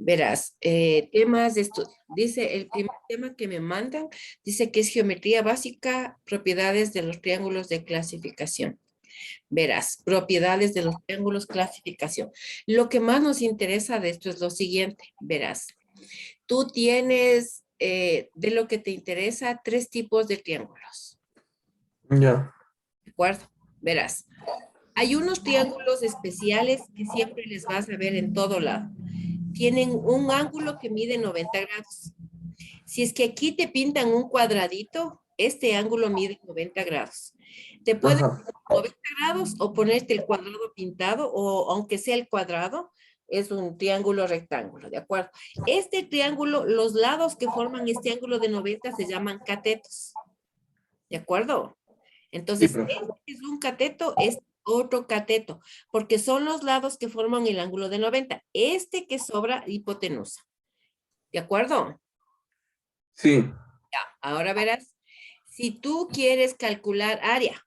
Verás, temas de estudio. Dice, el primer tema que me mandan, dice que es geometría básica, propiedades de los triángulos de clasificación. Verás, propiedades de los triángulos, clasificación. Lo que más nos interesa de esto es lo siguiente, verás. Tú tienes, de lo que te interesa, tres tipos de triángulos. Ya. ¿De acuerdo? Verás, hay unos triángulos especiales que siempre les vas a ver en todo lado. Tienen un ángulo que mide 90 grados. Si es que aquí te pintan un cuadradito, este ángulo mide 90 grados. Te pueden Ajá. 90 grados o ponerte el cuadrado pintado, o aunque sea el cuadrado, es un triángulo rectángulo, ¿de acuerdo? Este triángulo, los lados que forman este ángulo de 90 se llaman catetos, ¿de acuerdo? Sí, Entonces, profe. este es un cateto, es otro cateto, porque son los lados que forman el ángulo de 90. Este que sobra, hipotenusa, ¿de acuerdo? Sí. Ahora verás, si tú quieres calcular área,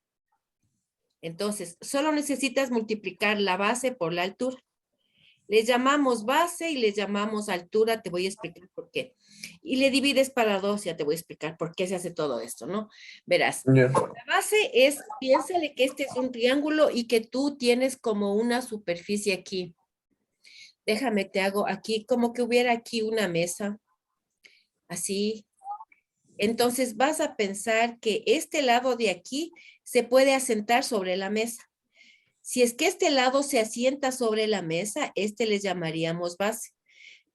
entonces solo necesitas multiplicar la base por la altura. Le llamamos base y le llamamos altura, te voy a explicar por qué. Y le divides para dos, ya te voy a explicar por qué se hace todo esto, ¿no? Verás, Ya. la base es, piénsale que este es un triángulo y que tú tienes como una superficie aquí. Déjame, te hago aquí, como que hubiera aquí una mesa, así. Entonces vas a pensar que este lado de aquí se puede asentar sobre la mesa. Si es que este lado se asienta sobre la mesa, este le llamaríamos base.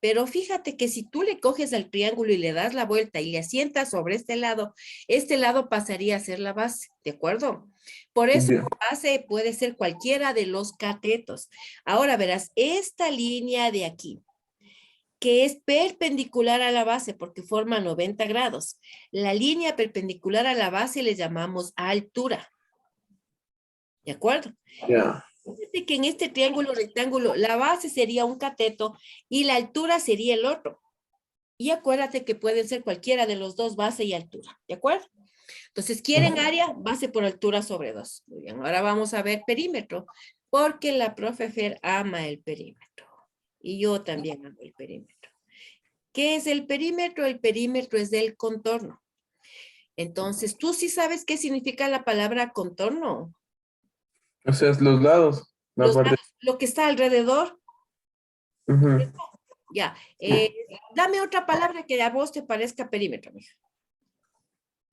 Pero fíjate que si tú le coges al triángulo y le das la vuelta y le asientas sobre este lado pasaría a ser la base, ¿de acuerdo? Por eso Ya. la base puede ser cualquiera de los catetos. Ahora verás, esta línea de aquí, que es perpendicular a la base porque forma 90 grados. La línea perpendicular a la base le llamamos altura. ¿De acuerdo? Ya. Fíjate que en este triángulo rectángulo la base sería un cateto y la altura sería el otro. Y acuérdate que pueden ser cualquiera de los dos, base y altura. ¿De acuerdo? Entonces, quieren área, base por altura sobre 2. Muy bien, ahora vamos a ver perímetro, porque la profe Fer ama el perímetro. Y yo también amo el perímetro. ¿Qué es el perímetro? El perímetro es del contorno. Entonces, ¿tú sí sabes qué significa la palabra contorno? O sea, es los lados. La Los parte. lados, lo que está alrededor. Ujú. Ya. Sí. Dame otra palabra que a vos te parezca perímetro, mija.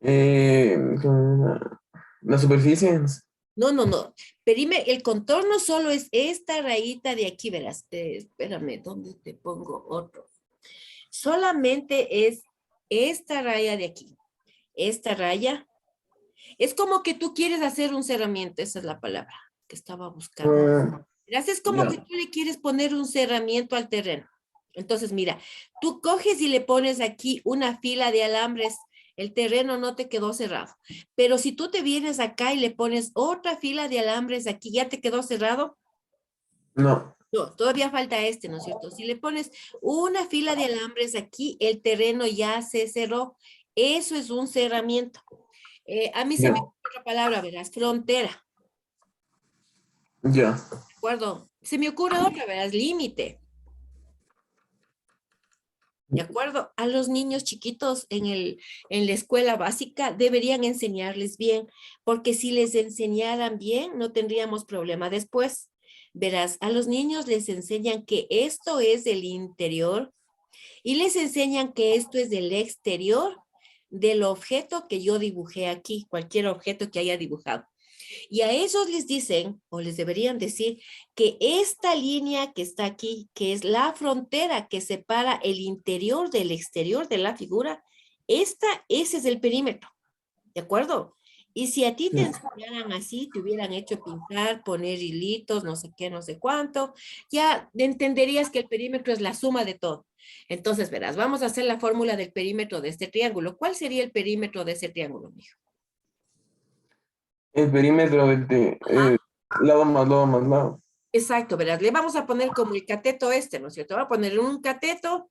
¿Cómo era? Las superficies. No, no, no. El contorno solo es esta rayita de aquí, verás. Espérame, ¿dónde te pongo otro? Solamente es esta raya de aquí. Esta raya. Es como que tú quieres hacer un cerramiento, esa es la palabra que estaba buscando. Ah, Verás, es como que ya. tú le quieres poner un cerramiento al terreno. Entonces, mira, tú coges y le pones aquí una fila de alambres, el terreno no te quedó cerrado. Pero si tú te vienes acá y le pones otra fila de alambres aquí, ¿ya te quedó cerrado? No. No, todavía falta este, ¿no es cierto? Si le pones una fila de alambres aquí, el terreno ya se cerró. Eso es un cerramiento. A mí se me Ya. ocurre otra palabra, verás, frontera, Ya. ¿de acuerdo? Se me ocurre otra, verás, límite. ¿De acuerdo? A los niños chiquitos en la escuela básica deberían enseñarles bien, porque si les enseñaran bien, no tendríamos problema después. Verás, a los niños les enseñan que esto es del interior y les enseñan que esto es del exterior del objeto que yo dibujé aquí, cualquier objeto que haya dibujado. Y a ellos les dicen, o les deberían decir, que esta línea que está aquí, que es la frontera que separa el interior del exterior de la figura, ese es el perímetro, ¿de acuerdo? Y si a ti te Sí. enseñaran así, te hubieran hecho pintar, poner hilitos, no sé qué, no sé cuánto, ya entenderías que el perímetro es la suma de todo. Entonces, verás, vamos a hacer la fórmula del perímetro de este triángulo. ¿Cuál sería el perímetro de ese triángulo, mijo? El perímetro Ajá. lado más lado más lado. Exacto, verás, le vamos a poner como el cateto este, ¿no es cierto? Voy a poner un cateto,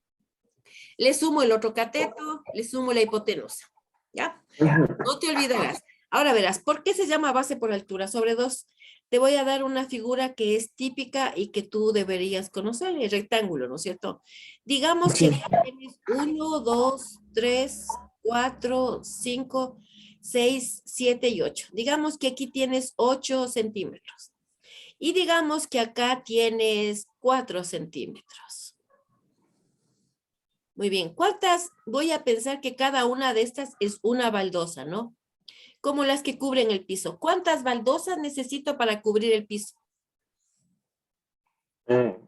le sumo el otro cateto, le sumo la hipotenusa, ¿ya? Ujú. No te olvidarás. Ahora verás, ¿por qué se llama base por altura sobre 2? te voy a dar una figura que es típica y que tú deberías conocer, el rectángulo, ¿no es cierto? Digamos que Sí. aquí tienes 1, 2, 3, 4, 5, 6, 7 y 8. Digamos que aquí tienes 8 centímetros. Y digamos que acá tienes 4 centímetros. Muy bien, ¿cuántas? Voy a pensar que cada una de estas es una baldosa, ¿no? Como las que cubren el piso. ¿Cuántas baldosas necesito para cubrir el piso? Eh,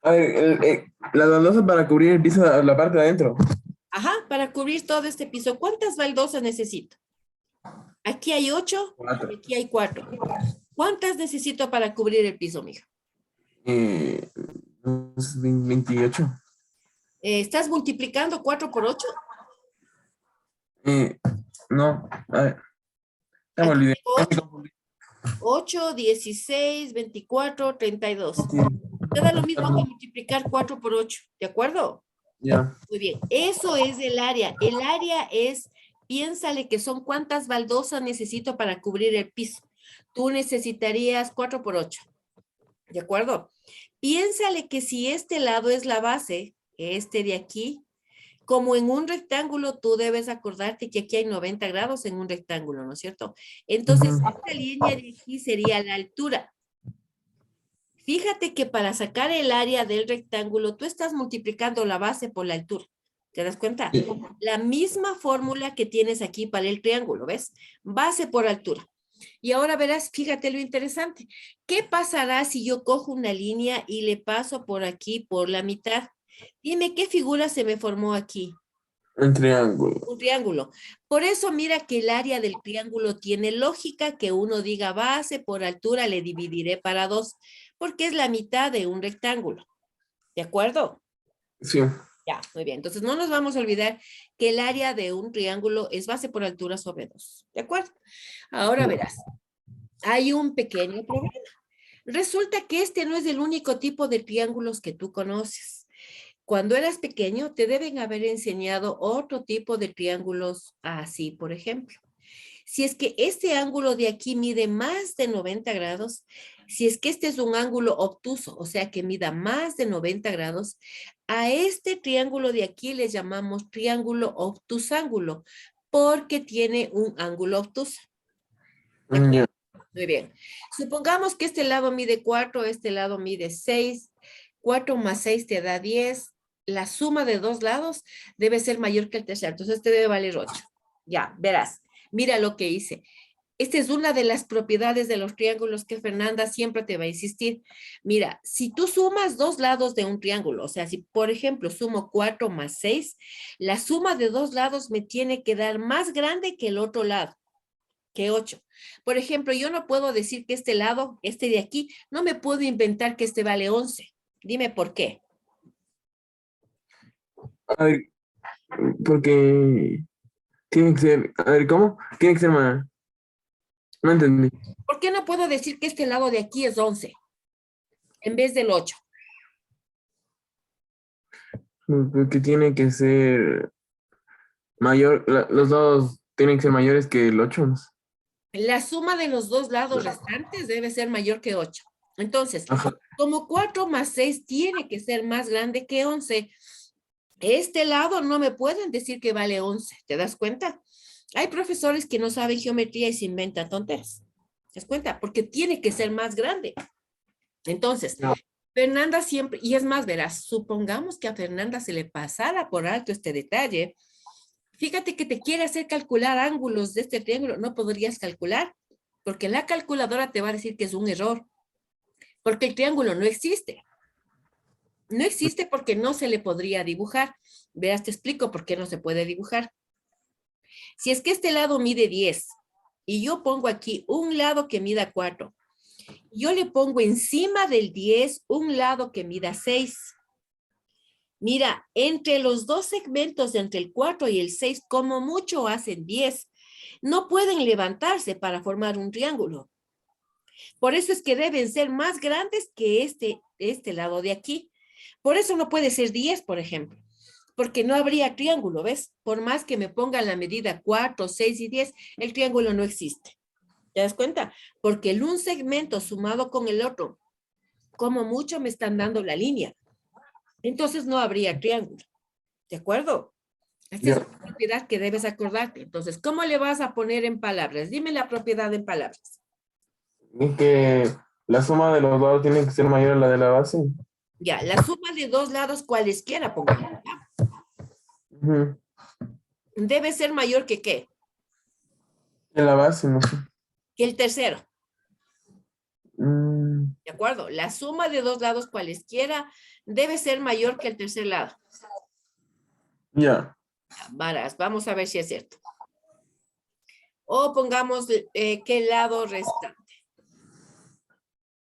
a ver, la baldosa para cubrir el piso, la parte de adentro. Ajá, para cubrir todo este piso. ¿Cuántas baldosas necesito? Aquí hay 8 y 4. aquí hay 4. ¿Cuántas necesito para cubrir el piso, mija? Eh, 28. ¿Estás multiplicando 4 por 8? Eh, no, a ver, ya me Aquí olvidé. tengo Ya me 8. confundí. 8, 16, 24, 32. Sí, Te da lo mismo que multiplicar 4 por 8, ¿de acuerdo? ya. Muy bien, eso es el área. El área es, piénsale que son cuántas baldosas necesito para cubrir el piso. Tú necesitarías 4 por 8, ¿de acuerdo? Piénsale que si este lado es la base, este de aquí, como en un rectángulo, tú debes acordarte que aquí hay 90 grados en un rectángulo, ¿no es cierto? Entonces, Ujú. esta línea de aquí sería la altura. Fíjate que para sacar el área del rectángulo, tú estás multiplicando la base por la altura. ¿Te das cuenta? Sí. La misma fórmula que tienes aquí para el triángulo, ¿ves? Base por altura. Y ahora verás, fíjate lo interesante. ¿Qué pasará si yo cojo una línea y le paso por aquí, por la mitad? Dime, ¿qué figura se me formó aquí? Un triángulo. Un triángulo. Por eso mira que el área del triángulo tiene lógica que uno diga base por altura le dividiré para 2, porque es la mitad de un rectángulo. ¿De acuerdo? Sí. Ya, muy bien. Entonces no nos vamos a olvidar que el área de un triángulo es base por altura sobre 2. ¿De acuerdo? Ahora verás, hay un pequeño problema. Resulta que este no es el único tipo de triángulos que tú conoces. Cuando eras pequeño, te deben haber enseñado otro tipo de triángulos así, por ejemplo. Si es que este ángulo de aquí mide más de 90 grados, si es que este es un ángulo obtuso, o sea que mida más de 90 grados, a este triángulo de aquí le llamamos triángulo obtusángulo, porque tiene un ángulo obtuso. ¿De acuerdo? Ya. Muy bien. Supongamos que este lado mide 4, este lado mide 6. 4 más 6 te da 10. La suma de dos lados debe ser mayor que el tercero. Entonces este debe valer 8. Ya, verás. Mira lo que hice. Esta es una de las propiedades de los triángulos que Fernanda siempre te va a insistir. Mira, si tú sumas dos lados de un triángulo, o sea, si por ejemplo sumo 4 más 6, la suma de dos lados me tiene que dar más grande que el otro lado, que 8. Por ejemplo, yo no puedo decir que este lado, este de aquí, no me puedo inventar que este vale 11. Dime por qué. A ver, porque tiene que ser. A ver, ¿cómo? Tiene que ser más. No entendí. ¿Por qué no puedo decir que este lado de aquí es 11 en vez del 8? Porque tiene que ser mayor. Los dos tienen que ser mayores que el 8. La suma de los dos lados restantes debe ser mayor que 8. Entonces, Ajá. como 4 más 6 tiene que ser más grande que 11, este lado no me pueden decir que vale 11. ¿Te das cuenta? Hay profesores que no saben geometría y se inventan tonteras. ¿Te das cuenta? Porque tiene que ser más grande. Entonces, No. Fernanda siempre, y es más, verás, supongamos que a Fernanda se le pasara por alto este detalle. Fíjate que te quiere hacer calcular ángulos de este triángulo, no podrías calcular, porque la calculadora te va a decir que es un error, porque el triángulo no existe. No existe porque no se le podría dibujar. Verás, te explico por qué no se puede dibujar. Si es que este lado mide 10 y yo pongo aquí un lado que mida 4, yo le pongo encima del 10 un lado que mida 6. Mira, entre los dos segmentos, entre el 4 y el 6, como mucho hacen 10. No pueden levantarse para formar un triángulo. Por eso es que deben ser más grandes que este lado de aquí. Por eso no puede ser 10, por ejemplo, porque no habría triángulo, ¿ves? Por más que me pongan la medida 4, 6 y 10, el triángulo no existe. ¿Te das cuenta? Porque el un segmento sumado con el otro, como mucho me están dando la línea. Entonces no habría triángulo. ¿De acuerdo? Esta es Ya. una propiedad que debes acordarte. Entonces, ¿cómo le vas a poner en palabras? Dime la propiedad en palabras. Y que la suma de los lados tiene que ser mayor a la de la base. Ya, la suma de dos lados cualesquiera, pongamos. Ujú. Debe ser mayor que ¿qué? De la base, no sé. Que el tercero. Mm, ¿De acuerdo? La suma de dos lados cualesquiera debe ser mayor que el tercer lado. ya. Varas, vamos a ver si es cierto. O pongamos qué lado restante.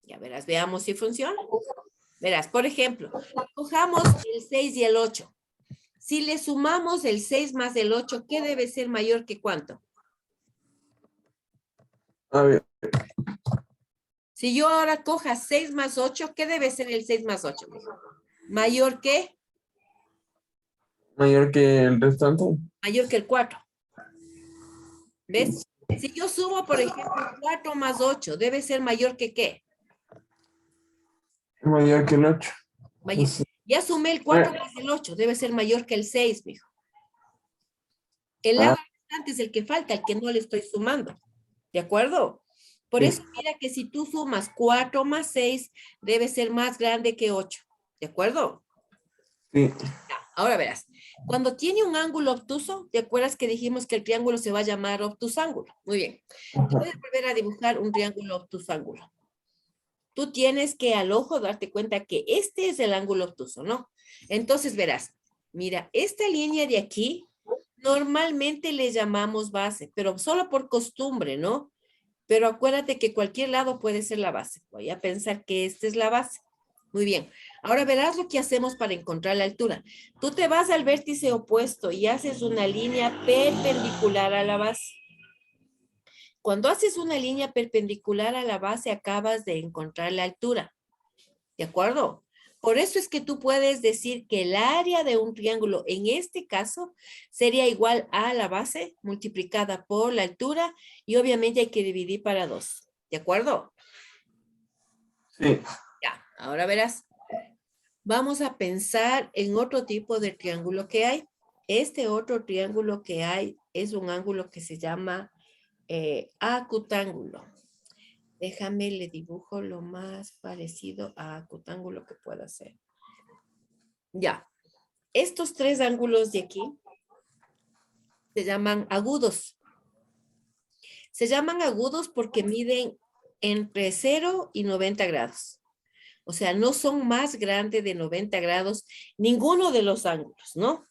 Ya verás, veamos si funciona. Verás, por ejemplo, cojamos el 6 y el 8. Si le sumamos el 6 más el 8, ¿qué debe ser mayor que cuánto? A ver, Si yo ahora coja 6 más 8, ¿qué debe ser el 6 más 8? ¿Mayor que? mayor que el restante. Mayor que el 4. ¿Ves? Si yo sumo, por ejemplo, 4 más 8, debe ser mayor que ¿qué? Mayor que el 8. No Mayor. sé. Ya sumé el 4 Eh, más el 8, debe ser mayor que el 6, mijo. El lado ah, restante es el que falta, el que no le estoy sumando. ¿De acuerdo? Por sí. eso mira que si tú sumas 4 más 6, debe ser más grande que 8. ¿De acuerdo? Sí. Ahora verás. Cuando tiene un ángulo obtuso, ¿te acuerdas que dijimos que el triángulo se va a llamar obtusángulo? Muy bien. Te voy a Ajá. volver a dibujar un triángulo obtusángulo. Tú tienes que al ojo darte cuenta que este es el ángulo obtuso, ¿no? Entonces verás, mira, esta línea de aquí normalmente le llamamos base, pero solo por costumbre, ¿no? Pero acuérdate que cualquier lado puede ser la base. Voy a pensar que esta es la base. Muy bien. Ahora verás lo que hacemos para encontrar la altura. Tú te vas al vértice opuesto y haces una línea perpendicular a la base. Cuando haces una línea perpendicular a la base, acabas de encontrar la altura. ¿De acuerdo? Por eso es que tú puedes decir que el área de un triángulo, en este caso, sería igual a la base multiplicada por la altura y obviamente hay que dividir para 2. ¿De acuerdo? Sí. Ya, ahora verás. Vamos a pensar en otro tipo de triángulo que hay. Este otro triángulo que hay es un ángulo que se llama acutángulo. Déjame, le dibujo lo más parecido a acutángulo que pueda ser. Ya, estos tres ángulos de aquí se llaman agudos. Se llaman agudos porque miden entre 0 y 90 grados. O sea, no son más grandes de 90 grados ninguno de los ángulos, ¿no?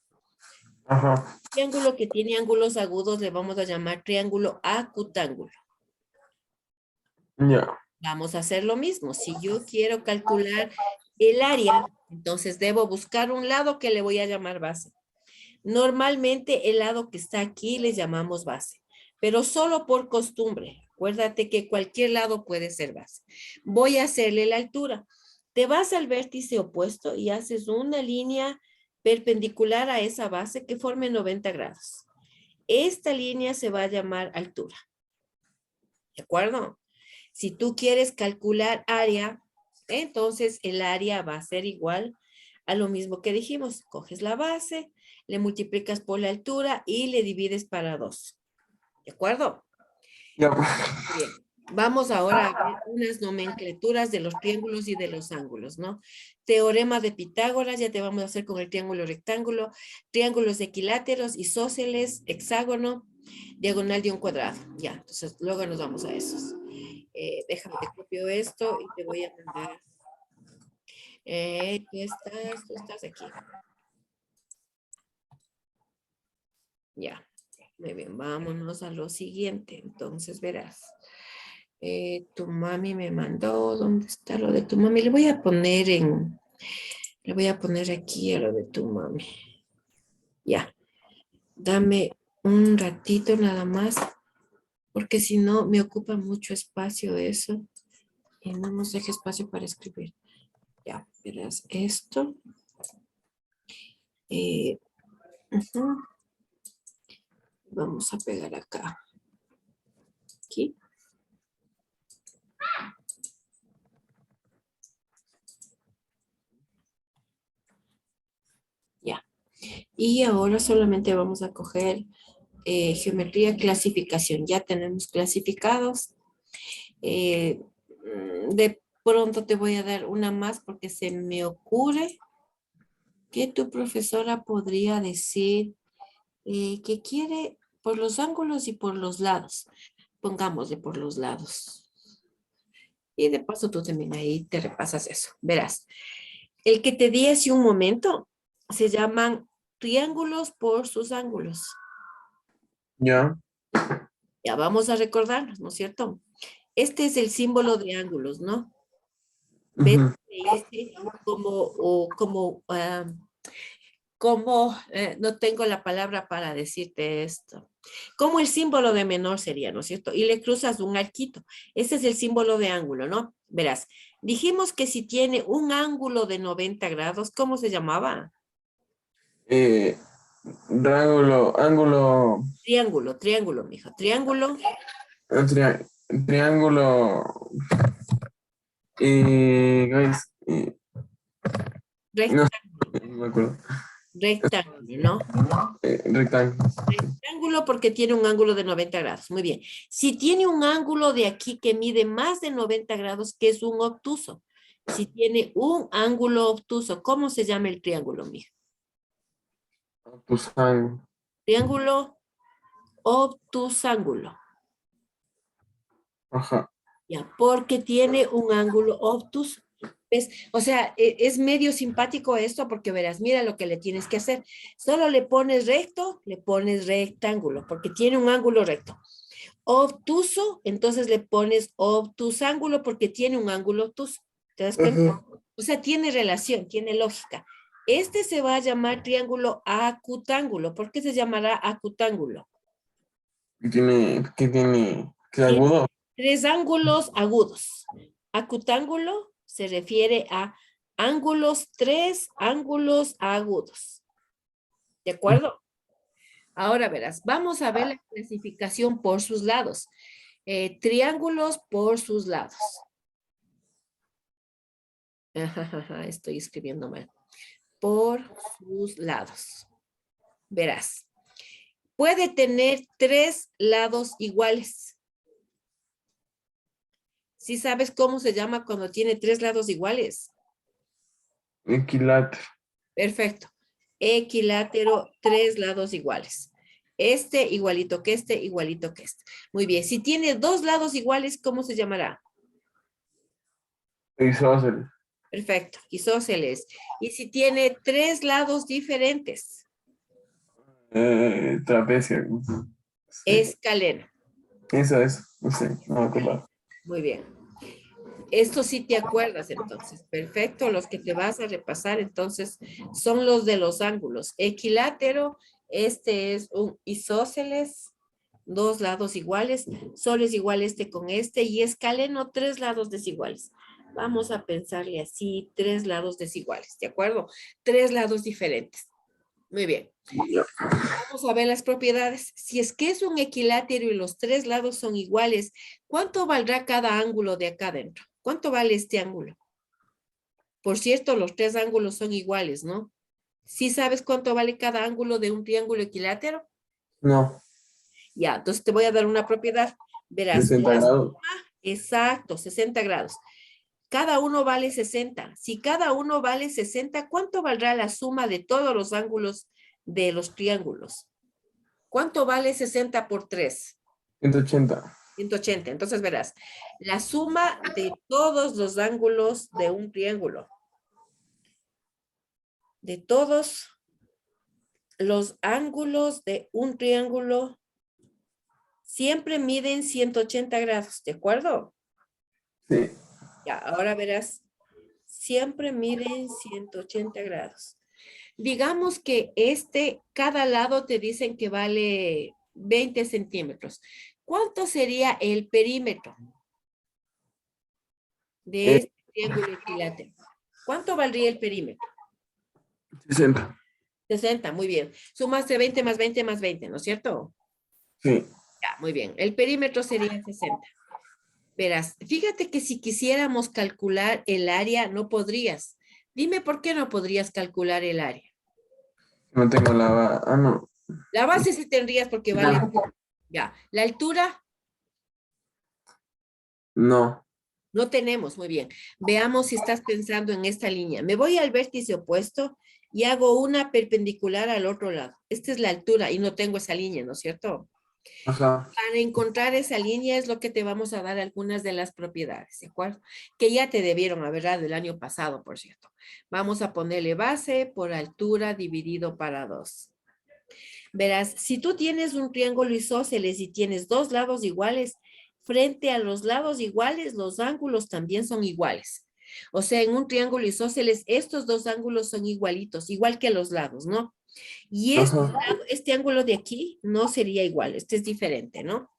Ajá. Triángulo que tiene ángulos agudos le vamos a llamar triángulo acutángulo. Ya. Vamos a hacer lo mismo. Si yo quiero calcular el área, entonces debo buscar un lado que le voy a llamar base. Normalmente el lado que está aquí le llamamos base, pero solo por costumbre. Acuérdate que cualquier lado puede ser base. Voy a hacerle la altura. Te vas al vértice opuesto y haces una línea perpendicular a esa base que forme 90 grados. Esta línea se va a llamar altura. ¿De acuerdo? Si tú quieres calcular área, entonces el área va a ser igual a lo mismo que dijimos. Coges la base, le multiplicas por la altura y le divides para 2. ¿De acuerdo? Ya. Muy bien. Vamos ahora a ver unas nomenclaturas de los triángulos y de los ángulos, ¿no? Teorema de Pitágoras, ya te vamos a hacer con el triángulo rectángulo, triángulos equiláteros, isósceles, hexágono, diagonal de un cuadrado. Ya, entonces luego nos vamos a esos. Déjame, te copio esto y te voy a mandar. Tú estás aquí. Ya, muy bien, vámonos a lo siguiente. Entonces verás. Tu mami me mandó, ¿dónde está lo de tu mami? Le voy a poner aquí a lo de tu mami. Ya, dame un ratito nada más, porque si no me ocupa mucho espacio eso y no nos deja espacio para escribir. Ya, verás esto. Ujú. Vamos a pegar acá. Aquí. Y ahora solamente vamos a coger geometría, clasificación. Ya tenemos clasificados. De pronto te voy a dar una más porque se me ocurre que tu profesora podría decir que quiere por los ángulos y por los lados. Pongámosle por los lados. Y de paso tú también ahí te repasas eso. Verás, el que te di hace un momento se llaman triángulos por sus ángulos. Ya. Ya vamos a recordarnos, ¿no es cierto? Este es el símbolo de ángulos, ¿no? ¿Ves? Ujú. Dice como, o como, como, no tengo la palabra para decirte esto. Como el símbolo de menor sería, ¿no es cierto? Y le cruzas un arquito. Ese es el símbolo de ángulo, ¿no? Verás, dijimos que si tiene un ángulo de 90 grados, ¿cómo se llamaba? Eh, ángulo, Triángulo, triángulo, mijo. Triángulo tri- triángulo, guys, no, rectángulo, no me acuerdo. rectángulo, ¿no? Rectángulo. Rectángulo porque tiene un ángulo de 90 grados. Muy bien. Si tiene un ángulo de aquí que mide más de 90 grados, que es un obtuso. Si tiene un ángulo obtuso, ¿cómo se llama el triángulo, mijo? Tusán. Triángulo obtusángulo. Ajá. Ya, porque tiene un ángulo obtuso. ¿Ves? O sea, es medio simpático esto porque verás, mira lo que le tienes que hacer. Solo le pones recto, le pones rectángulo, porque tiene un ángulo recto. Obtuso, entonces le pones obtusángulo porque tiene un ángulo obtuso. ¿Te das cuenta? Ajá. O sea, tiene relación, tiene lógica. Este se va a llamar triángulo acutángulo. ¿Por qué se llamará acutángulo? ¿Qué Tiene agudo? tres ángulos agudos. Acutángulo se refiere a ángulos, tres ángulos agudos. ¿De acuerdo? Ahora verás, vamos a ver la clasificación por sus lados. Triángulos por sus lados. Estoy escribiendo mal. Por sus lados. Verás, puede tener tres lados iguales. ¿Sí sabes cómo se llama cuando tiene tres lados iguales? Equilátero. Perfecto. Equilátero, tres lados iguales. Este igualito que este, igualito que este. Muy bien. Si tiene dos lados iguales, ¿cómo se llamará? Isósceles. Perfecto. Isósceles. Y si tiene tres lados diferentes, Trapecio. Sí. escaleno. Eso. No sé, no me acuerdo. Muy bien. Esto sí te acuerdas entonces. Perfecto. Los que te vas a repasar entonces son los de los ángulos. Equilátero, este es un isósceles, dos lados iguales, sol es igual este con este y escaleno, tres lados desiguales. Vamos a pensarle así, tres lados desiguales, ¿de acuerdo? Tres lados diferentes. Muy bien. Ya. Vamos a ver las propiedades. Si es que es un equilátero y los tres lados son iguales, ¿cuánto valdrá cada ángulo de acá adentro? ¿Cuánto vale este ángulo? Por cierto, los tres ángulos son iguales, ¿no? ¿Sí sabes cuánto vale cada ángulo de un triángulo equilátero? No, Ya, entonces te voy a dar una propiedad. Verás, 60 grados. exacto, 60 grados. Cada uno vale 60. Si cada uno vale 60, ¿cuánto valdrá la suma de todos los ángulos de los triángulos? ¿Cuánto vale 60 por 3? 180. 180. Entonces verás, la suma de todos los ángulos de un triángulo, de todos los ángulos de un triángulo, siempre miden 180 grados, ¿de acuerdo? Sí. Ya, ahora verás, siempre miden 180 grados. Digamos que cada lado te dicen que vale 20 centímetros. ¿Cuánto sería el perímetro de Eh, este triángulo equilátero? ¿Cuánto valdría el perímetro? 60. 60, muy bien. Sumaste 20 más 20 más 20, ¿no es cierto? Sí. Ya, muy bien. El perímetro sería 60. Verás, fíjate que si quisiéramos calcular el área, no podrías. Dime por qué no podrías calcular el área. No tengo no. La base sí tendrías porque vale. Ya. La altura No. no tenemos. Muy bien. Veamos si estás pensando en esta línea. Me voy al vértice opuesto y hago una perpendicular al otro lado. Esta es la altura y no tengo esa línea, ¿no es cierto? Ajá. Para encontrar esa línea es lo que te vamos a dar algunas de las propiedades, ¿de acuerdo? Que ya te debieron haber dado el año pasado, por cierto. Vamos a ponerle base por altura dividido para 2. Verás, si tú tienes un triángulo isósceles y tienes dos lados iguales, frente a los lados iguales, los ángulos también son iguales. O sea, en un triángulo isósceles, estos dos ángulos son igualitos, igual que los lados, ¿no? Y Ajá. este ángulo de aquí no sería igual, este es diferente, ¿no?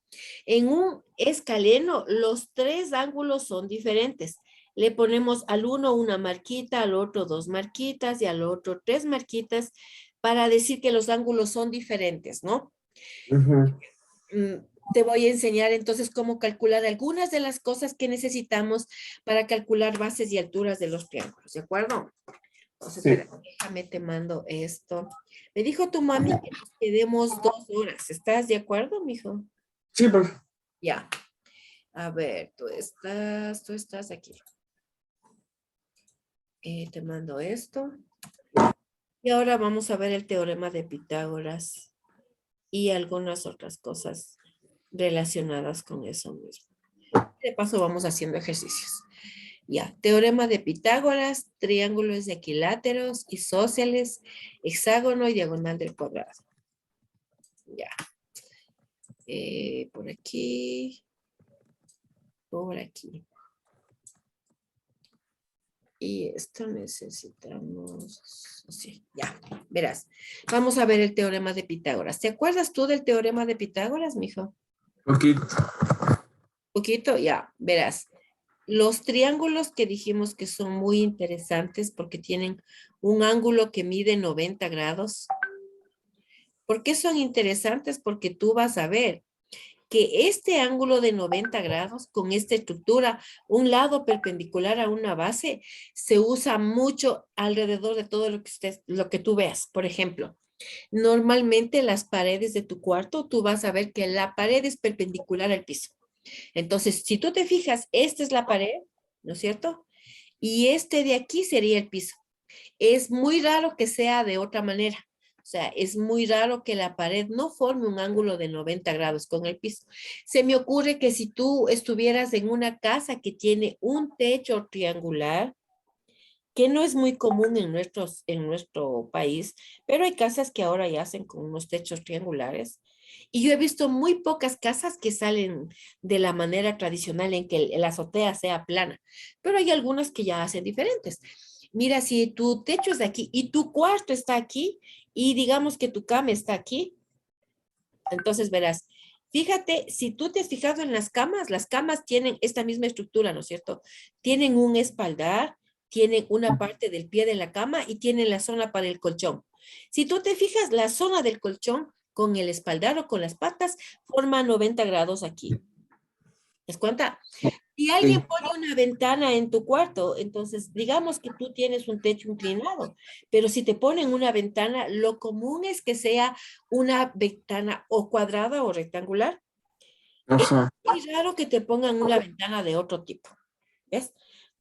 En un escaleno, los tres ángulos son diferentes. Le ponemos al uno una marquita, al otro dos marquitas y al otro tres marquitas para decir que los ángulos son diferentes, ¿no? Ujú. Te voy a enseñar entonces cómo calcular algunas de las cosas que necesitamos para calcular bases y alturas de los triángulos, ¿de acuerdo? Entonces, Sí. espera, déjame, te mando esto. Me dijo tu mami que nos quedemos 2 horas. ¿Estás de acuerdo, mijo? Sí, profe. Ya. A ver, tú estás aquí. Te mando esto. Y ahora vamos a ver el teorema de Pitágoras y algunas otras cosas relacionadas con eso mismo. De paso vamos haciendo ejercicios. Ya, teorema de Pitágoras, triángulos equiláteros, isósceles, hexágono y diagonal del cuadrado. Ya. Por aquí, por aquí. Y esto necesitamos, sí, ya, verás. Vamos a ver el teorema de Pitágoras. ¿Te acuerdas tú del teorema de Pitágoras, mijo? Ok. Poquito, ya, verás. Los triángulos que dijimos que son muy interesantes porque tienen un ángulo que mide 90 grados. ¿Por qué son interesantes? Porque tú vas a ver que este ángulo de 90 grados con esta estructura, un lado perpendicular a una base, se usa mucho alrededor de todo lo que tú veas. Por ejemplo, normalmente las paredes de tu cuarto, tú vas a ver que la pared es perpendicular al piso. Entonces, si tú te fijas, esta es la pared, ¿no es cierto? Y este de aquí sería el piso. Es muy raro que sea de otra manera. O sea, es muy raro que la pared no forme un ángulo de 90 grados con el piso. Se me ocurre que si tú estuvieras en una casa que tiene un techo triangular, que no es muy común en nuestro país, pero hay casas que ahora ya hacen con unos techos triangulares. Y yo he visto muy pocas casas que salen de la manera tradicional en que la azotea sea plana, pero hay algunas que ya hacen diferentes. Mira, si tu techo es de aquí y tu cuarto está aquí y digamos que tu cama está aquí, entonces verás, fíjate, si tú te has fijado en las camas tienen esta misma estructura, ¿no es cierto? Tienen un espaldar, tienen una parte del pie de la cama y tienen la zona para el colchón. Si tú te fijas, la zona del colchón con el espaldar o con las patas forma 90 grados aquí. ¿Te das cuenta? Si alguien Sí. pone una ventana en tu cuarto, entonces digamos que tú tienes un techo inclinado, pero si te ponen una ventana, lo común es que sea una ventana o cuadrada o rectangular. Es Ajá. muy raro que te pongan una ventana de otro tipo, ¿ves?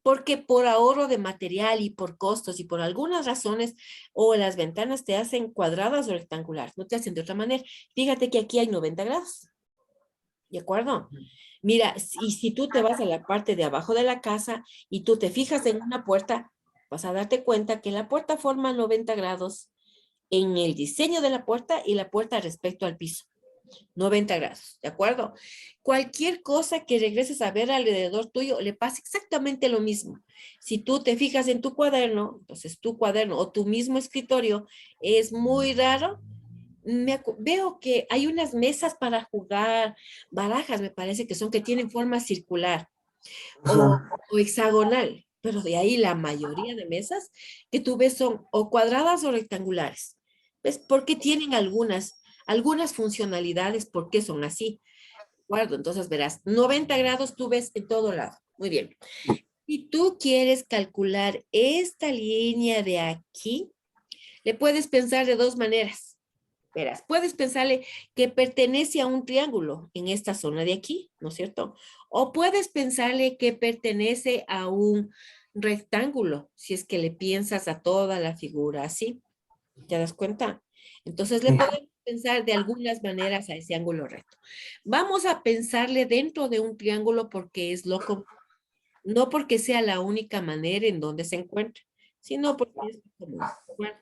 Porque por ahorro de material y por costos y por algunas razones, o las ventanas te hacen cuadradas o rectangulares, no te hacen de otra manera. Fíjate que aquí hay 90 grados. ¿De acuerdo? Mira, y si tú te vas a la parte de abajo de la casa y tú te fijas en una puerta, vas a darte cuenta que la puerta forma 90 grados en el diseño de la puerta y la puerta respecto al piso. 90 grados, ¿de acuerdo? Cualquier cosa que regreses a ver alrededor tuyo le pasa exactamente lo mismo. Si tú te fijas en tu cuaderno, entonces tu cuaderno o tu mismo escritorio es muy raro. Veo que hay unas mesas para jugar barajas, me parece que son que tienen forma circular Ajá. o hexagonal, pero de ahí la mayoría de mesas que tú ves son o cuadradas o rectangulares. ¿Ves? Porque tienen algunas funcionalidades, porque son así. ¿De acuerdo? Entonces verás, 90 grados tú ves en todo lado. Muy bien. Si tú quieres calcular esta línea de aquí, Le puedes pensar de dos maneras. Verás, puedes pensarle que pertenece a un triángulo en esta zona de aquí, ¿no es cierto? O puedes pensarle que pertenece a un rectángulo, si es que le piensas a toda la figura así. ¿Te das cuenta? Entonces le Sí. podemos pensar de algunas maneras a ese ángulo recto. Vamos a pensarle dentro de un triángulo porque es loco, no porque sea la única manera en donde se encuentra, sino porque es común. Bueno,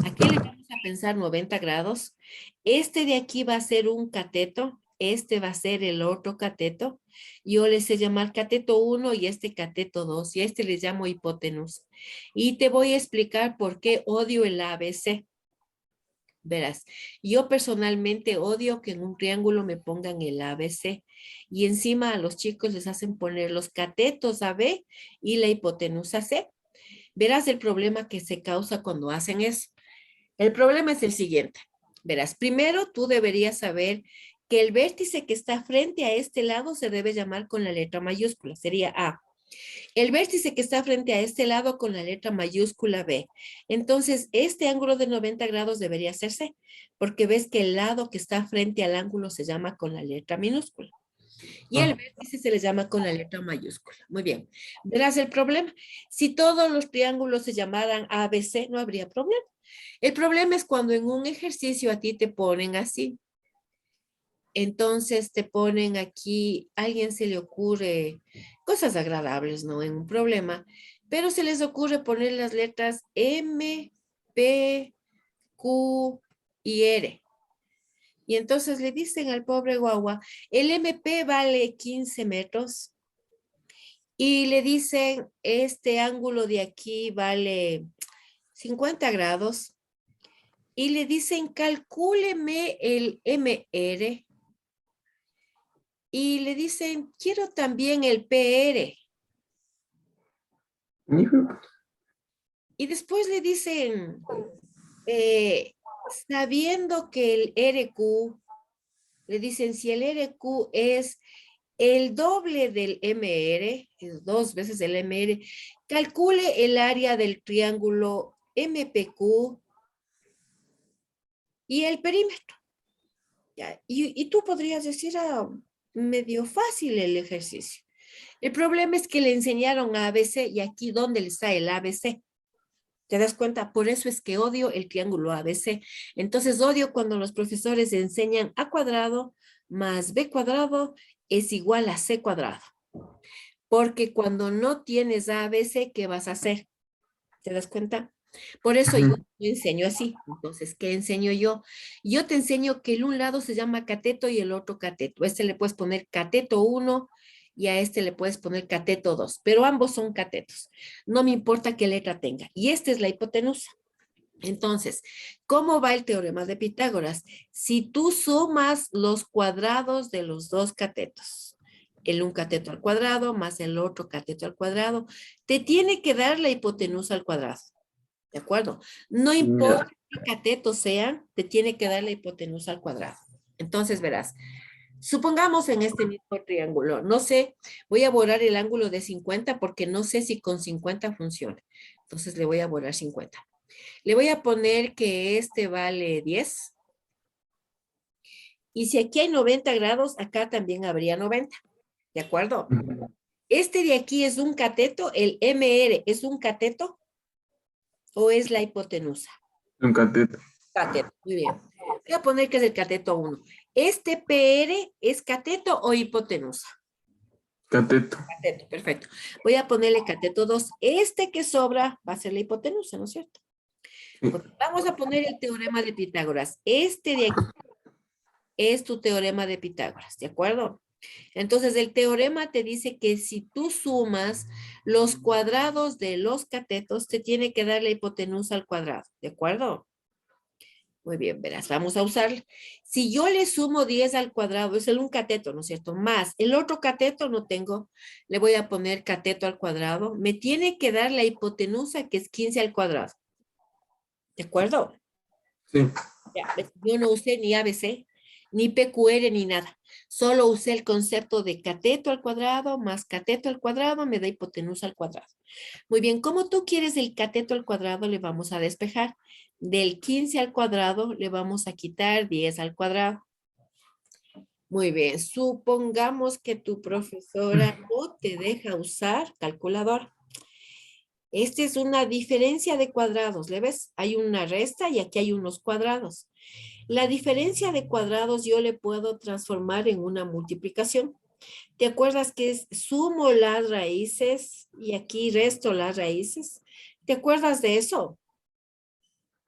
aquí le vamos a pensar 90 grados. Este de aquí va a ser un cateto, este va a ser el otro cateto. Yo les sé llamar cateto 1 y este cateto 2 y este les llamo hipotenusa. Y te voy a explicar por qué odio el ABC. Verás, yo personalmente odio que en un triángulo me pongan el ABC y encima a los chicos les hacen poner los catetos AB y la hipotenusa C. Verás el problema que se causa cuando hacen eso. El problema es el siguiente. Verás, primero tú deberías saber que el vértice que está frente a este lado se debe llamar con la letra mayúscula, sería A. El vértice que está frente a este lado con la letra mayúscula B. Entonces, este ángulo de 90 grados debería ser C, porque ves que el lado que está frente al ángulo se llama con la letra minúscula. Y el Ah, vértice se le llama con la letra mayúscula. Muy bien. Verás el problema. Si todos los triángulos se llamaran ABC, no habría problema. El problema es cuando en un ejercicio a ti te ponen así. Entonces te ponen aquí, a alguien se le ocurre cosas agradables, ¿no? En un problema, pero se les ocurre poner las letras M, P, Q y R. Y entonces le dicen al pobre guagua, el MP vale 15 metros. Y le dicen, este ángulo de aquí vale 50 grados. Y le dicen, calcúleme el MR. Y le dicen, quiero también el PR. hijo, Y después le dicen, eh, sabiendo que el RQ, le dicen, si el RQ es el doble del MR, es dos veces el MR, calcule el área del triángulo MPQ y el perímetro. ¿Ya? Y tú podrías decir, ah, medio fácil el ejercicio. El problema es que le enseñaron a ABC y aquí ¿dónde está el ABC? ¿Te das cuenta? Por eso es que odio el triángulo ABC. Entonces odio cuando los profesores enseñan A cuadrado más B cuadrado es igual a C cuadrado. Porque cuando no tienes ABC, ¿qué vas a hacer? ¿Te das cuenta? Por eso yo ujú, enseño así. Entonces, ¿qué enseño yo? Yo te enseño que el un lado se llama cateto y el otro cateto. Este le puedes poner cateto 1 y a este le puedes poner cateto 2, pero ambos son catetos. No me importa qué letra tenga. Y esta es la hipotenusa. Entonces, ¿cómo va el teorema de Pitágoras? Si tú sumas los cuadrados de los dos catetos, el un cateto al cuadrado más el otro cateto al cuadrado, te tiene que dar la hipotenusa al cuadrado. ¿De acuerdo? No ya. importa qué cateto sean, te tiene que dar la hipotenusa al cuadrado. Entonces, verás, supongamos en este mismo triángulo, no sé, voy a borrar el ángulo de 50 porque no sé si con 50 funciona. Entonces le voy a borrar 50. Le voy a poner que este vale 10. Y si aquí hay 90 grados, acá también habría 90. ¿De acuerdo? Ujú. Este de aquí es un cateto, el MR es un cateto o es la hipotenusa. Un cateto. Cateto, muy bien. Voy a poner que es el cateto 1. ¿Este PR es cateto o hipotenusa? Cateto. Cateto, perfecto. Voy a ponerle cateto 2. Este que sobra va a ser la hipotenusa, ¿no es cierto? Sí. Pues vamos a poner el teorema de Pitágoras. Este de aquí es tu teorema de Pitágoras, ¿de acuerdo? Entonces, el teorema te dice que si tú sumas los cuadrados de los catetos, te tiene que dar la hipotenusa al cuadrado, ¿de acuerdo? Muy bien, verás, vamos a usar. Si yo le sumo 10 al cuadrado, es el un cateto, ¿no es cierto? Más el otro cateto no tengo, le voy a poner cateto al cuadrado. Me tiene que dar la hipotenusa, que es 15 al cuadrado. ¿De acuerdo? Sí. Ya, yo no usé ni ABC, ni PQR, ni nada. Solo usé el concepto de cateto al cuadrado más cateto al cuadrado me da hipotenusa al cuadrado. Muy bien, como tú quieres el cateto al cuadrado, le vamos a despejar. Del 15 al cuadrado le vamos a quitar 10 al cuadrado. Muy bien, supongamos que tu profesora no te deja usar calculadora. Esta es una diferencia de cuadrados, ¿le ves? Hay una resta y aquí hay unos cuadrados. La diferencia de cuadrados yo le puedo transformar en una multiplicación. ¿Te acuerdas que es sumo las raíces y aquí resto las raíces? ¿Te acuerdas de eso?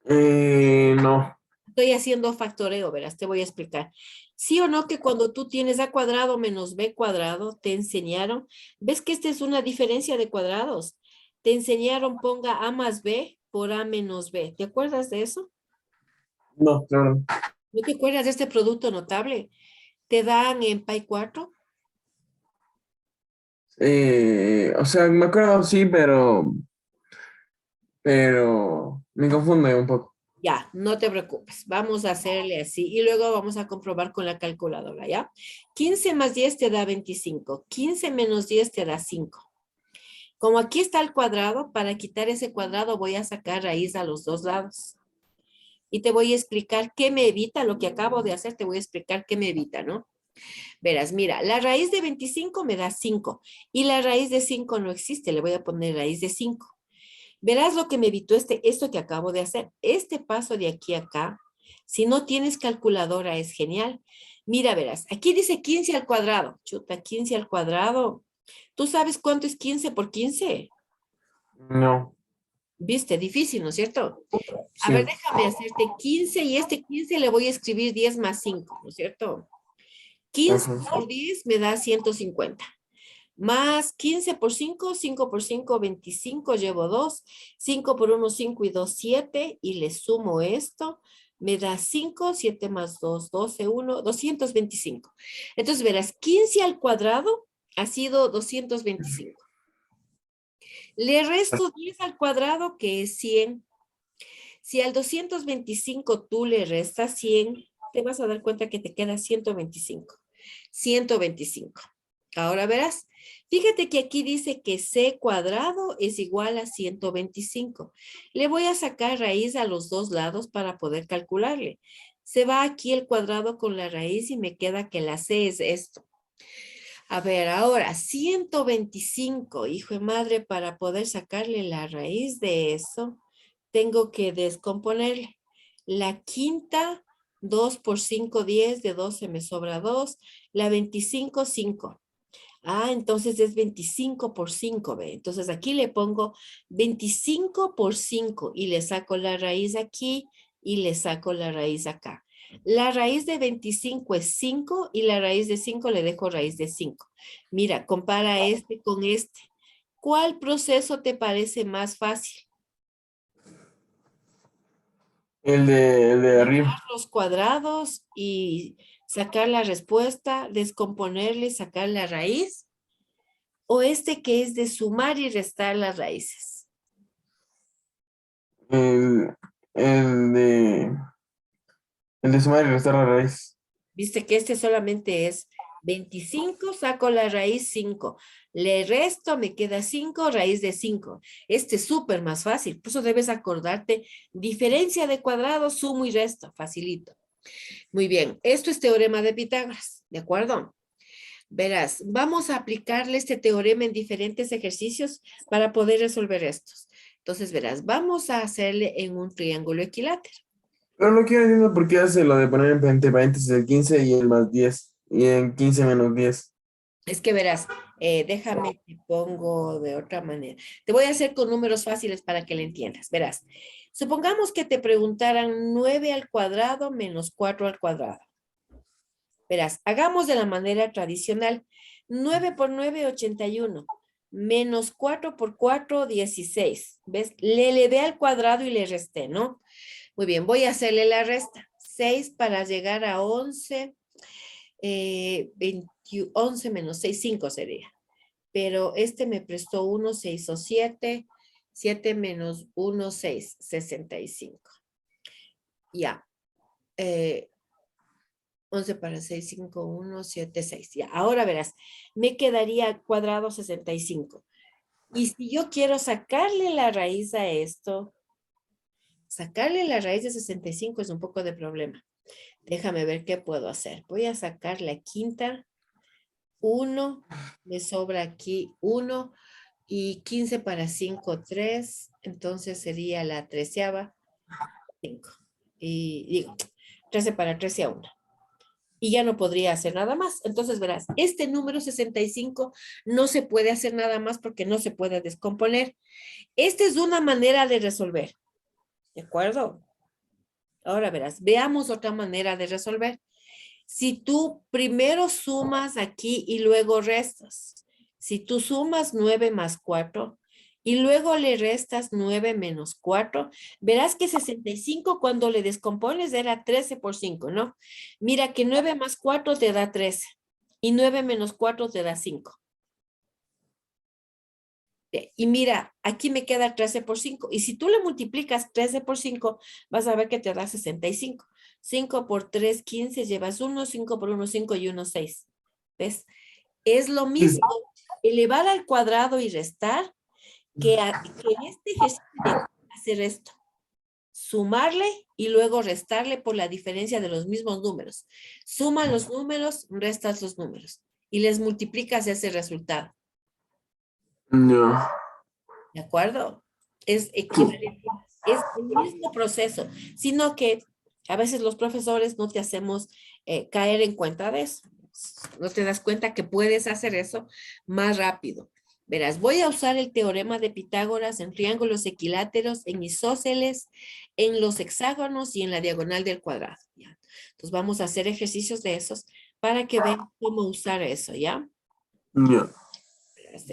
No. Estoy haciendo factoreo, verás, te voy a explicar. ¿Sí o no que cuando tú tienes a cuadrado menos b cuadrado, te enseñaron? ¿Ves que esta es una diferencia de cuadrados? Te enseñaron ponga a más b por a menos b. ¿Te acuerdas de eso? No, claro. ¿No te acuerdas de este producto notable? Te dan en Pi 4. O sea, me acuerdo, sí, pero me confunde un poco. Ya, no te preocupes. Vamos a hacerle así y luego vamos a comprobar con la calculadora, ¿ya? 15 más 10 te da 25. 15 menos 10 te da 5. Como aquí está el cuadrado, para quitar ese cuadrado voy a sacar raíz a los dos lados. Y te voy a explicar qué me evita lo que acabo de hacer. Te voy a explicar qué me evita, ¿no? Verás, mira, la raíz de 25 me da 5 y la raíz de 5 no existe. Le voy a poner raíz de 5. Verás lo que me evitó esto que acabo de hacer. Este paso de aquí a acá, si no tienes calculadora, es genial. Mira, verás, aquí dice 15 al cuadrado. Chuta, 15 al cuadrado. ¿Tú sabes cuánto es 15 por 15? No, Viste, difícil, ¿no es cierto? A ver, sí. déjame hacerte 15 y este 15 le voy a escribir 10 más 5, ¿no es cierto? 15 Ajá. por 10 me da 150. Más 15 por 5, 5 por 5, 25, llevo 2, 5 por 1, 5 y 2, 7, y le sumo esto, me da 5, 7 más 2, 12, 1, 225. Entonces verás, 15 al cuadrado ha sido 225. Le resto 10 al cuadrado, que es 100. Si al 225 tú le restas 100, te vas a dar cuenta que te queda 125. 125. Ahora verás, fíjate que aquí dice que c cuadrado es igual a 125. Le voy a sacar raíz a los dos lados para poder calcularle. Se va aquí el cuadrado con la raíz y me queda que la c es esto. A ver, ahora 125, hijo de madre, para poder sacarle la raíz de eso, tengo que descomponerle. La quinta, 2 por 5, 10, de 12 me sobra 2. La 25, 5. Ah, entonces es 25 por 5, ¿ve? Entonces aquí le pongo 25 por 5 y le saco la raíz aquí y le saco la raíz acá. La raíz de 25 es 5 y la raíz de 5 le dejo raíz de 5. Mira, compara este con este. ¿Cuál proceso te parece más fácil? El de Sacar arriba. los cuadrados y sacar la respuesta, descomponerle, sacar la raíz, o este que es de sumar y restar las raíces. El, el de, el de sumar y restar la raíz. Viste que este solamente es 25, saco la raíz 5. Le resto, me queda 5, raíz de 5. Este es súper más fácil. Por eso debes acordarte, diferencia de cuadrados, sumo y resto. Facilito. Muy bien, esto es teorema de Pitágoras, ¿de acuerdo? Verás, vamos a aplicarle este teorema en diferentes ejercicios para poder resolver estos. Entonces, verás, vamos a hacerle en un triángulo equilátero. Pero no quiero decir por qué hace lo de poner entre paréntesis el 15 y el más 10. Y en 15 menos 10. Es que verás, déjame que pongo de otra manera. Te voy a hacer con números fáciles para que le entiendas. Verás, supongamos que te preguntaran 9 al cuadrado menos 4 al cuadrado. Verás, hagamos de la manera tradicional. 9 por 9, 81. Menos 4 por 4, 16. ¿Ves? Le elevé al cuadrado y le resté, ¿no? Muy bien, voy a hacerle la resta. 6 para llegar a 11. 11 menos 6, 5 sería. Pero este me prestó 1, 6 o 7. 7 menos 1, 6, 65. Ya. 11 para 6, 5, 1, 7, 6. Ya, ahora verás, me quedaría cuadrado 65. Y si yo quiero sacarle la raíz a esto, sacarle la raíz de 65 es un poco de problema. Déjame ver qué puedo hacer. Voy a sacar la quinta. 1, me sobra aquí 1 y 15 para 5, 3. Entonces sería la treceava, 5. Y digo, 13 para 13 a 1. Y ya no podría hacer nada más. Entonces verás, este número 65 no se puede hacer nada más porque no se puede descomponer. Esta es una manera de resolver. ¿De acuerdo? Ahora verás, veamos otra manera de resolver. Si tú primero sumas aquí y luego restas, si tú sumas 9 más 4 y luego le restas 9 menos 4, verás que 65 cuando le descompones era 13 por 5, ¿no? Mira que 9 más 4 te da 13 y 9 menos 4 te da 5. Y mira, aquí me queda 13 por 5. Y si tú le multiplicas 13 por 5, vas a ver que te da 65. 5 por 3, 15, llevas 1, 5 por 1, 5 y 1, 6. ¿Ves? Es lo mismo elevar al cuadrado y restar que en este ejercicio de hacer esto. Sumarle y luego restarle por la diferencia de los mismos números. Suma los números, restas los números y les multiplicas ese resultado. No. ¿De acuerdo? Es equivalente, es el mismo proceso, sino que a veces los profesores no te hacemos caer en cuenta de eso. No te das cuenta que puedes hacer eso más rápido. Verás, voy a usar el teorema de Pitágoras en triángulos equiláteros, en isósceles, en los hexágonos y en la diagonal del cuadrado. ¿Ya? Entonces vamos a hacer ejercicios de esos para que vean cómo usar eso, ¿ya? Ya. Verás,